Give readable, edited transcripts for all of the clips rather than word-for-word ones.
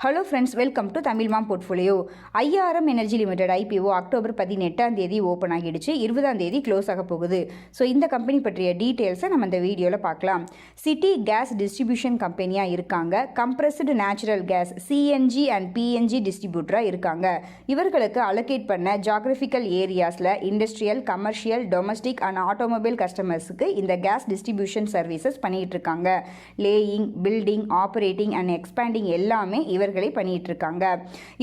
Hello friends, welcome to Tamil mom portfolio. IRM energy limited IPO October 18 open ஆகிடுச்சு. 20 close ஆக போகுது. So இந்த company பற்றிய டீட்டெயில்ஸை நம்ம இந்த வீடியோவில் பார்க்கலாம். சிட்டி கேஸ் டிஸ்ட்ரிபியூஷன் கம்பெனியாக இருக்காங்க. Compressed natural gas CNG and PNG டிஸ்ட்ரிபியூட்டராக இருக்காங்க. இவர்களுக்கு அலோகேட் பண்ண ஜாகிரபிக்கல் ஏரியாஸில் industrial, commercial, domestic and automobile கஸ்டமர்ஸுக்கு இந்த கேஸ் டிஸ்ட்ரிபியூஷன் சர்வீசஸ் பண்ணிகிட்டு இருக்காங்க. Laying, building, operating and expanding எல்லாமே இவர்களை பண்ணிட்டு இருக்காங்க.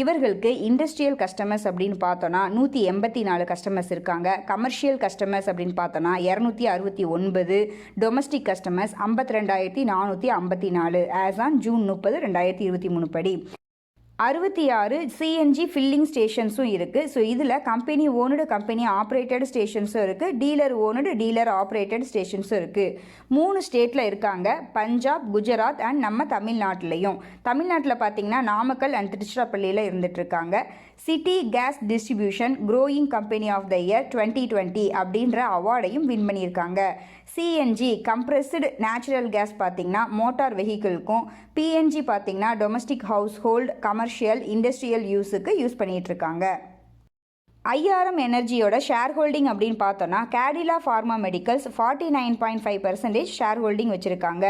இவர்களுக்கு இண்டஸ்ட்ரியல் கஸ்டமர்ஸ் அப்படின்னு பார்த்தோன்னா 184 கஸ்டமர்ஸ் இருக்காங்க. கமர்ஷியல் கஸ்டமர்ஸ் அப்படின்னு பார்த்தோன்னா 269, domestic customers 52,454 as on June 30, 2023 படி. 66 CNG ஃபில்லிங் ஸ்டேஷன்ஸும் இருக்குது. ஸோ இதில் கம்பெனி ஓனடு, கம்பெனி ஆப்ரேட்டட் ஸ்டேஷன்ஸும் இருக்குது. டீலர் ஓனடு, டீலர் ஆப்ரேட்டட் ஸ்டேஷன்ஸும் இருக்குது. 3 ஸ்டேட்டில் இருக்காங்க. பஞ்சாப், குஜராத் அண்ட் நம்ம தமிழ்நாட்டிலையும். தமிழ்நாட்டில் பார்த்தீங்கன்னா நாமக்கல் அண்ட் திருச்சிராப்பள்ளியில் இருந்துகிட்ருக்காங்க. City gas distribution growing company of the year 2020 அப்படின்ற அவார்டையும் வின் பண்ணியிருக்காங்க. CNG கம்ப்ரஸ்டு நேச்சுரல் கேஸ் பார்த்திங்கன்னா மோட்டார் வெஹிக்கிள்க்கும், PNG பார்த்திங்கன்னா domestic household, commercial, industrial யூஸுக்கு யூஸ் பண்ணிகிட்ருக்காங்க. IRM எனர்ஜியோட ஷேர் ஹோல்டிங் அப்படின்னு பார்த்தோன்னா Cadila pharma medicals 49.5% share holding வச்சுருக்காங்க.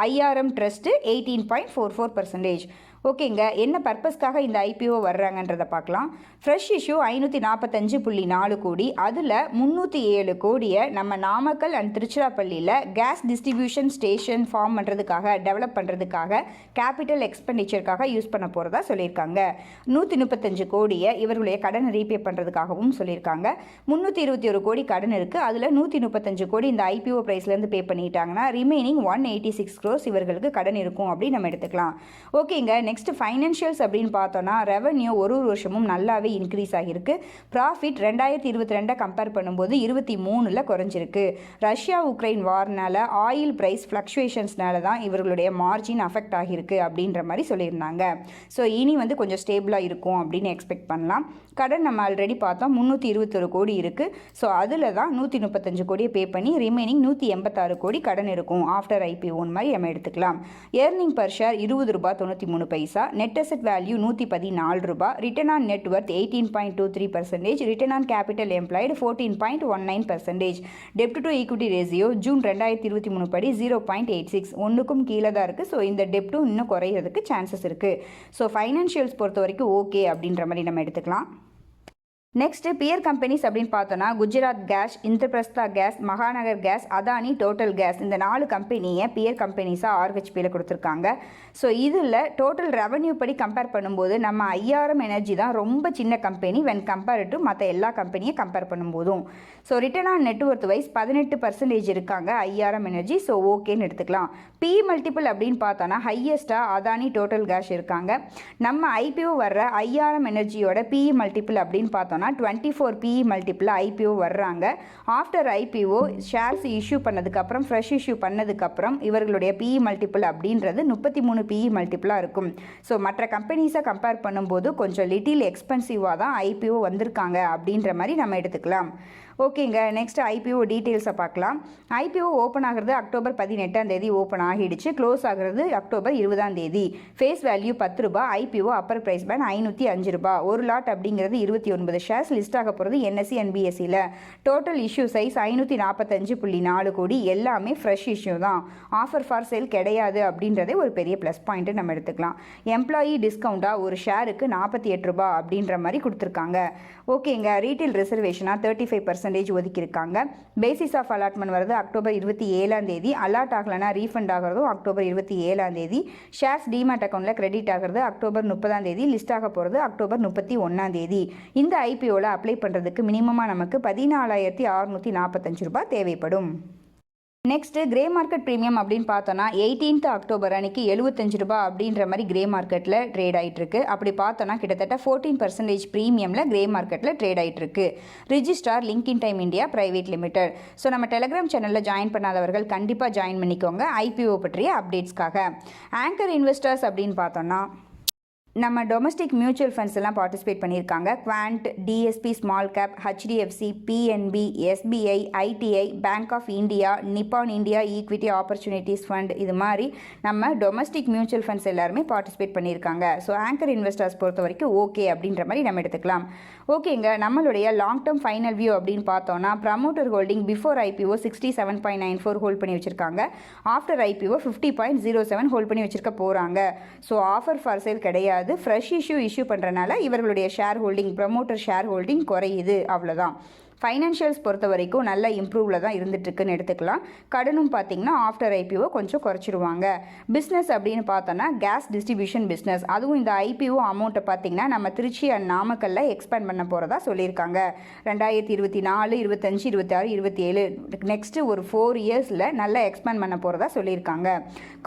IRM trust 18.44%. ஓகேங்க, என்ன பர்பஸ்க்காக இந்த IPO வர்றாங்கன்றதை பார்க்கலாம். ஃப்ரெஷ் இஷ்யூ 545.4 கோடி, அதில் 307 கோடியை நம்ம நாமக்கல் அண்ட் திருச்சிராப்பள்ளியில் கேஸ் டிஸ்ட்ரிபியூஷன் ஸ்டேஷன் ஃபார்ம் பண்ணுறதுக்காக, டெவலப் பண்ணுறதுக்காக, கேபிட்டல் எக்ஸ்பெண்டிச்சருக்காக யூஸ் பண்ண போகிறதா சொல்லியிருக்காங்க. 135 கோடியை இவர்களுடைய கடன் ரீபே பண்ணுறதுக்காகவும் சொல்லியிருக்காங்க. 321 கோடி கடன் இருக்குது. அதில் 135 கோடி இந்த IPO ப்ரைஸ்லேருந்து பே பண்ணிட்டாங்கன்னா ரிமைனிங் 186 crores இவர்களுக்கு கடன் இருக்கும் அப்படின்னு நம்ம எடுத்துக்கலாம். ஓகேங்க, நெக்ஸ்ட் ஃபைனான்ஷியல்ஸ் அப்படின்னு பார்த்தோன்னா ரெவன்யூ ஒரு வருஷமும் நல்லாவே இன்க்ரீஸ் ஆகியிருக்கு. ப்ராஃபிட் 2022 கம்பேர் பண்ணும்போது 23ல் குறைஞ்சிருக்கு. ரஷ்யா உக்ரைன் வார்னால ஆயில் ப்ரைஸ் ஃப்ளக்சுவேஷன்ஸ்னால தான் இவர்களுடைய மார்ஜின் அஃபெக்ட் ஆகியிருக்கு அப்படின்ற மாதிரி சொல்லியிருந்தாங்க. ஸோ இனி கொஞ்சம் ஸ்டேபிளாக இருக்கும் அப்படின்னு எக்ஸ்பெக்ட் பண்ணலாம். கடன் நம்ம ஆல்ரெடி பார்த்தோம், 321 கோடி இருக்குது. ஸோ அதில் தான் 135 கோடியை பே பண்ணி ரிமைனிங் 186 கோடி கடன் இருக்கும் ஆஃப்டர் IPO மாதிரி நம்ம எடுத்துக்கலாம். Earning per share ₹20.93, net asset value 114 ரூபாய், return on net worth 18.23%, return on capital employed 14.19%, dept to equity ratio June 2023 படி 0.86, ஒன்றுக்கும் கீழே தான் இருக்குது. ஸோ இந்த டெப்ட்டும் இன்னும் குறையிறதுக்கு சான்சஸ் இருக்குது. ஸோ ஃபைனான்ஷியல்ஸ் பொறுத்த வரைக்கும் ஓகே அப்படின்ற மாதிரி நம்ம எடுத்துக்கலாம். நெக்ஸ்ட்டு பியர் கம்பெனிஸ் அப்படின்னு பார்த்தோன்னா Gujarat Gas, Indraprastha Gas, Mahanagar Gas, Adani, Total Gas, இந்த 4 கம்பெனியை பியர் கம்பெனிஸாக RHPயில் கொடுத்துருக்காங்க. ஸோ இதில் டோட்டல் ரெவன்யூ படி கம்பேர் பண்ணும்போது நம்ம IRM எனர்ஜி தான் ரொம்ப சின்ன கம்பெனி வென் கம்பேர் டு மற்ற எல்லா கம்பெனியை கம்பேர் பண்ணும்போதும். So return on net worth wise 18% இருக்காங்க IRM எனர்ஜி. ஸோ ஓகேன்னு எடுத்துக்கலாம். PE மல்டிபிள் அப்படின்னு பார்த்தோன்னா ஹையஸ்ட்டாக அதானி, டோட்டல் கேஸ் இருக்காங்க. நம்ம IPO வர்ற IRM எனர்ஜியோட PE மல்டிபிள் அப்படின்னு பார்த்தோன்னா 24 PE மல்டிபிள் IPO வர்றாங்க. ஆஃப்டர் IPO ஷேர்ஸ் இஷ்யூ பண்ணதுக்கப்புறம், ஃப்ரெஷ் இஷ்யூ பண்ணதுக்கப்புறம் இவர்களுடைய PE மல்டிபிள் அப்படின்றது 33 PE மல்டிபிளாக இருக்கும். ஸோ மற்ற கம்பெனிஸை கம்பேர் பண்ணும்போது கொஞ்சம் லிட்டில் எக்ஸ்பென்சிவாக தான் IPO வந்திருக்காங்க அப்படின்ற மாதிரி நம்ம எடுத்துக்கலாம். ஓகேங்க, நெக்ஸ்ட் IPO டீட்டெயில்ஸை பார்க்கலாம். IPO ஓப்பன் ஆகிறது அக்டோபர் 18 ஓப்பன் ஆகிடுச்சு. க்ளோஸ் ஆகிறது அக்டோபர் 20 ஃபேஸ் வேல்யூ 10 ரூபாய். IPO அப்பர் ப்ரைஸ் பேண்ட் 505 ரூபாய். ஒரு லாட் அப்படிங்கிறது 29 ஷேர்ஸ். லிஸ்ட் ஆக போகிறது NSE அண்ட் BSEயில். டோட்டல் இஷ்யூ சைஸ் 545.4 கோடி. எல்லாமே ஃப்ரெஷ் இஷ்யூ தான். ஆஃபர் ஃபார் சேல் கிடையாது அப்படின்றதே ஒரு பெரிய ப்ளஸ் பாயிண்ட்டு நம்ம எடுத்துக்கலாம். எம்ப்ளாயி டிஸ்கவுண்ட்டாக ஒரு ஷேருக்கு 48 ரூபாய் அப்படின்ற மாதிரி கொடுத்துருக்காங்க. ஓகேங்க, ரீட்டைல் ரிசர்வேஷனாக 35% ஒதுக்கியிருக்காங்க. பேசிஸ் ஆஃப் அலாட்மெண்ட் வருது அக்டோபர் 27 அலாட் ஆகலைன்னா ரீஃபண்ட் ஆகிறதும் அக்டோபர் 27 ஷேர்ஸ் டிமேட் அக்கௌண்ட்டில் கிரெடிட் ஆகிறது அக்டோபர் 30 லிஸ்ட் ஆக போகிறது அக்டோபர் 31 இந்த IPOவில் அப்ளை பண்ணுறதுக்கு மினிமமாக நமக்கு 14,645 ரூபாய் தேவைப்படும். நெக்ஸ்ட்டு கிரே மார்க்கெட் ப்ரீமியம் அப்படின்னு பார்த்தோன்னா 18 அக்டோபர் அன்றைக்கி 75 ரூபாய் அப்படின்ற மாதிரி கிரே மார்க்கெட்டில் ட்ரேட் ஆகிட்டுருக்கு. அப்படி பார்த்தோன்னா கிட்டத்தட்ட 14% ப்ரீமியமில் கிரே மார்க்கெட்டில் ட்ரேட் ஆகிட்டுருக்கு. Registrar link in time India private limited. So நம்ம டெலிகிராம் சேனலில் ஜாயின் பண்ணாதவர்கள் கண்டிப்பாக ஜாயின் பண்ணிக்கோங்க IPO பற்றிய அப்டேட்ஸ்க்காக. ஆங்கர் இன்வெஸ்டர்ஸ் அப்படின்னு பார்த்தோன்னா நம்ம டொமஸ்டிக் மியூச்சுவல் ஃபண்ட்ஸ் எல்லாம் பார்ட்டிசிபேட் பண்ணியிருக்காங்க. Quant, DSP small cap, HDFC, PNB, SBI, ITI, Bank of India, Nippon India equity opportunities fund, இது மாதிரி நம்ம டொமஸ்டிக் மியூச்சுவல் ஃபண்ட்ஸ் எல்லாருமே பார்ட்டிசிபேட் பண்ணியிருக்காங்க. ஸோ ஆங்கர் இன்வெஸ்டர்ஸ் பொறுத்த வரைக்கும் ஓகே அப்படின்ற மாதிரி நம்ம எடுத்துக்கலாம். ஓகேங்க, நம்மளுடைய லாங் டேர்ம் ஃபைனல் வியூ அப்படின்னு பார்த்தோன்னா promoter holding before IPO 67.94 hold பண்ணி வச்சிருக்காங்க. ஆஃப்டர் ஐபிஓ 50.07 ஹோல்ட் பண்ணி வச்சிருக்க போகிறாங்க. ஸோ ஆஃபர் ஃபார் சேல் கிடையாது. ஃப்ரெஷ் இஷ்யூ பண்ணுறனால இவர்களுடைய share holding, promoter share holding குறையுது, அவ்வளோதான். ஃபைனான்ஷியல்ஸ் பொறுத்த வரைக்கும் நல்ல இம்ப்ரூவில் தான் இருந்துகிட்ருக்குன்னு எடுத்துக்கலாம். கடனும் பார்த்திங்கன்னா ஆஃப்டர் ஐபிஓ கொஞ்சம் குறைச்சிருவாங்க. பிஸ்னஸ் அப்படின்னு பார்த்தோன்னா கேஸ் டிஸ்ட்ரிபியூஷன் பிஸ்னஸ், அதுவும் இந்த ஐபிஓ அமௌண்ட்டை பார்த்திங்கன்னா நம்ம திருச்சி அண்ட் நாமக்கல்ல எக்ஸ்பேண்ட் பண்ண போகிறதா சொல்லியிருக்காங்க. 2024, 25, 26, 27 நெக்ஸ்ட்டு ஒரு 4 இயர்ஸில் நல்லா எக்ஸ்பேண்ட் பண்ண போகிறதா சொல்லியிருக்காங்க.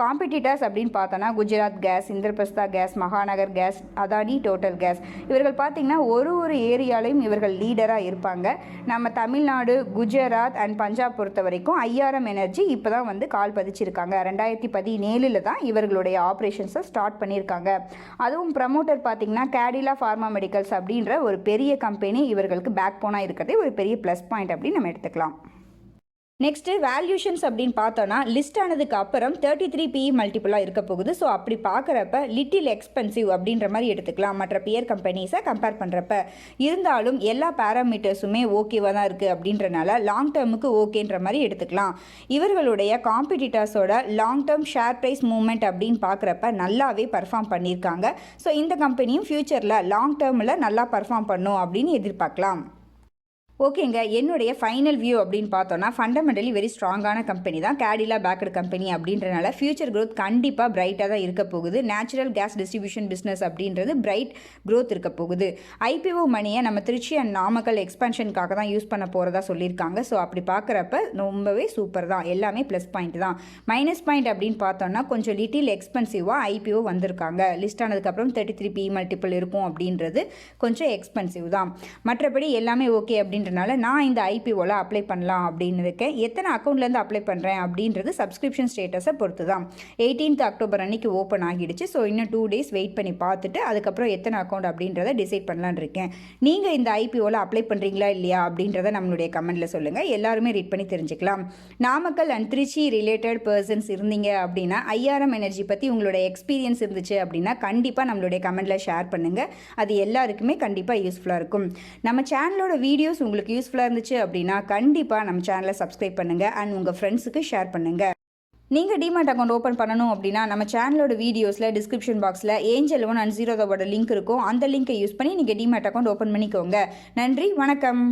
காம்படிட்டர்ஸ் அப்படின்னு பார்த்தோன்னா Gujarat Gas, Indraprastha Gas, Mahanagar Gas, Adani Total Gas, இவர்கள் பார்த்திங்கன்னா ஒரு ஏரியாலையும் இவர்கள் லீடராக இருப்பாங்க. நம்ம தமிழ்நாடு, குஜராத் அண்ட் பஞ்சாப் பொறுத்த வரைக்கும் ஐஆர்எம் எனர்ஜி இப்போ தான் வந்து கால் பதிச்சிருக்காங்க. 2017 தான் இவர்களுடைய ஆப்ரேஷன்ஸை ஸ்டார்ட் பண்ணியிருக்காங்க. அதுவும் ப்ரமோட்டர் பார்த்திங்கன்னா கேடிலா ஃபார்மா மெடிக்கல்ஸ் அப்படின்ற ஒரு பெரிய கம்பெனி இவர்களுக்கு பேக் போனாக இருக்கிறதே ஒரு பெரிய ப்ளஸ் பாயிண்ட் அப்படின்னு நம்ம எடுத்துக்கலாம். நெக்ஸ்ட்டு வேல்யூஷன்ஸ் அப்படின்னு பார்த்தோன்னா லிஸ்ட் ஆனதுக்கு அப்புறம் 33 PE மல்டிபிளாக இருக்க போகுது. ஸோ அப்படி பார்க்குறப்ப லிட்டில் எக்ஸ்பென்சிவ் அப்படின்ற மாதிரி எடுத்துக்கலாம் மற்ற பியர் கம்பெனிஸை கம்பேர் பண்ணுறப்ப. இருந்தாலும் எல்லா பேராமீட்டர்ஸுமே ஓகேவாக தான் இருக்குது அப்படின்றனால லாங் டேர்முக்கு ஓகேன்ற மாதிரி எடுத்துக்கலாம். இவர்களுடைய காம்படிட்டர்ஸோட long term share price movement அப்படின்னு பார்க்குறப்ப நல்லாவே பர்ஃபார்ம் பண்ணியிருக்காங்க. ஸோ இந்த கம்பெனியும் ஃப்யூச்சரில் லாங் டேர்மில் நல்லா பர்ஃபார்ம் பண்ணும் அப்படின்னு எதிர்பார்க்கலாம். ஓகேங்க, என்னுடைய ஃபைனல் வியூ அப்படின்னு பார்த்தோன்னா ஃபண்டமெண்டலி வெரி ஸ்ட்ராங்கான கம்பெனி தான் கேடிலா பேக்கடு கம்பெனி அப்படின்றனால ஃபியூச்சர் க்ரோத் கண்டிப்பாக பிரைட்டாக தான் இருக்க போகுது. நேச்சுரல் கேஸ் டிஸ்ட்ரிபியூஷன் பிஸ்னஸ் அப்படின்றது பிரைட் க்ரோத் இருக்க போகுது. ஐபிஓ மணியை நம்ம திருச்சி அண்ட் நாமக்கல் எக்ஸ்பென்ஷனுக்காக தான் யூஸ் பண்ண போகிறதா சொல்லியிருக்காங்க. ஸோ அப்படி பார்க்குறப்ப ரொம்பவே சூப்பர் தான், எல்லாமே ப்ளஸ் பாயிண்ட் தான். மைனஸ் பாயிண்ட் அப்படின்னு பார்த்தோன்னா கொஞ்சம் லிட்டில் எக்ஸ்பென்சிவாக ஐபிஓ வந்திருக்காங்க. லிஸ்ட் ஆனதுக்கப்புறம் 33 PE மல்டிபிள் இருக்கும் அப்படின்றது கொஞ்சம் எக்ஸ்பென்சிவ் தான். மற்றபடி எல்லாமே ஓகே அப்படின்ற நான் இந்த ஐபிஓவில் அப்ளை பண்ணலாம் அப்படின்னு இருக்கேன். எத்தனை அக்கௌண்ட்லேருந்து அப்ளை பண்ணுறேன் அப்படின்றது சப்ஸ்கிரிப்ஷன் ஸ்டேட்டஸை பொறுத்து தான். 18th அக்டோபர் அன்றைக்கி ஓப்பன் ஆகிடுச்சு. ஸோ இன்னும் 2 days வெயிட் பண்ணி பார்த்துட்டு அதுக்கப்புறம் எத்தனை அக்கௌண்ட் அப்படின்றத டிசைட் பண்ணலான்னு இருக்கேன். நீங்கள் இந்த ஐபிஓவில் அப்ளை பண்ணுறீங்களா இல்லையா அப்படின்றத நம்மளுடைய கமெண்ட்டில் சொல்லுங்கள். எல்லாருமே ரீட் பண்ணி தெரிஞ்சுக்கலாம். Namakkal and Trichy related persons இருந்தீங்க அப்படின்னா ஐஆர்எம் எனர்ஜி பற்றி உங்களோட எக்ஸ்பீரியன்ஸ் இருந்துச்சு அப்படின்னா கண்டிப்பாக நம்மளுடைய கமெண்ட்டில் ஷேர் பண்ணுங்கள். அது எல்லாருக்குமே கண்டிப்பாக யூஸ்ஃபுல்லாக இருக்கும். நம்ம சேனலோட வீடியோஸ் உங்களுக்கு யூஸ்ஃபுல்லாக இருந்துச்சு அப்படின்னா கண்டிப்பாக நம்ம சேனலை சப்ஸ்கிரைப் பண்ணுங்கள் அண்ட் உங்கள் ஃப்ரெண்ட்ஸுக்கு ஷேர் பண்ணுங்கள். நீங்கள் டிமாட் அக்கௌண்ட் ஓப்பன் பண்ணணும் அப்படின்னா நம்ம சேனலோட வீடியோஸில் டிஸ்கிரிப்ஷன் பாக்ஸில் ஏஞ்சல் 1 அண்ட் ஜீரோதாவோட லிங்க் இருக்கும். அந்த லிங்கை யூஸ் பண்ணி நீங்கள் டிமாட் அக்கௌண்ட் ஓப்பன் பண்ணிக்கோங்க. நன்றி, வணக்கம்.